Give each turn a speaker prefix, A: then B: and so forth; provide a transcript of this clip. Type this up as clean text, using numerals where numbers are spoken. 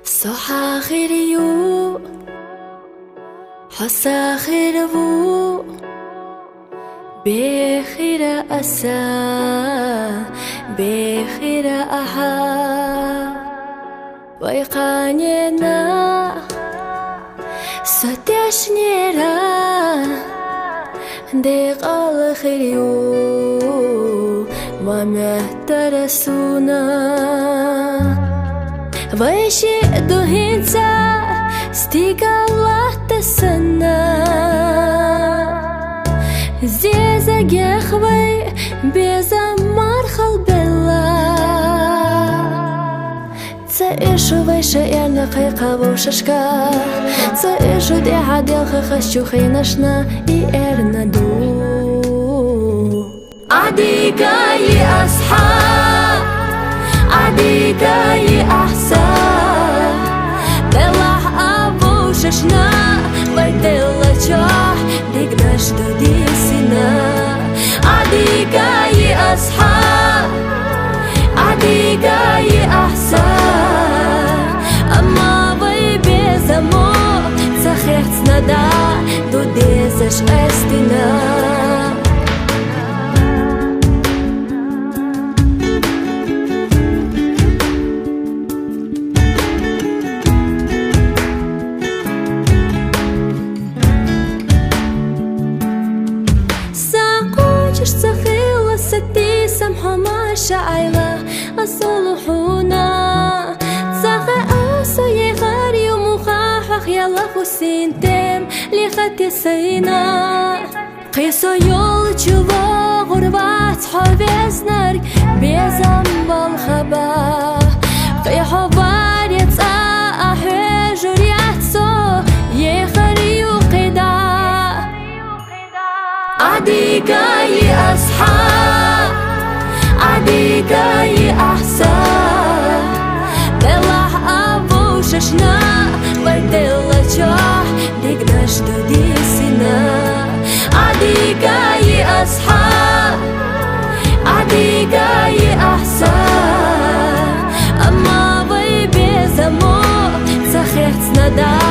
A: صح خيريو حسا خيرو بخير أسا بخير أحا ويقانينا ستشنيرا ديق الخيريو ومهترسونا ويشي دوهينسا ستيق الله تسنى زيزا جاخوي بيزا مارخل بلا تسايشو ويشا إرنا قيقا وششكا تسايشو دي عادل خخشو خينشنا إرنا دو عديقا أصحاب عديقا أحسان دلح أبو ششنا ويدل شاح ديقداش دودي سنا عديقا أصحاب عديقا أحسان أما بيبي زمو تسخيحت ندا دودي زش أستنا سخيلة ستي سمحة ما شعيلة أصلحونا سخي أوسو يغاري ومخاحخ يلا خسين تيم لخاتي سينا قيسو يول تشوفا غربات حويز نارك بيزم بالخبا قيحو باريت أحيجو رياتسو يغاري وقدا عديقا أصحاب عديقا أحسان دلح أبو ششنا ويدل شاح ديقداش دودي سنا عديقا أصحاب عديقا أحسان أما بيبي زمو تسخيحت ندا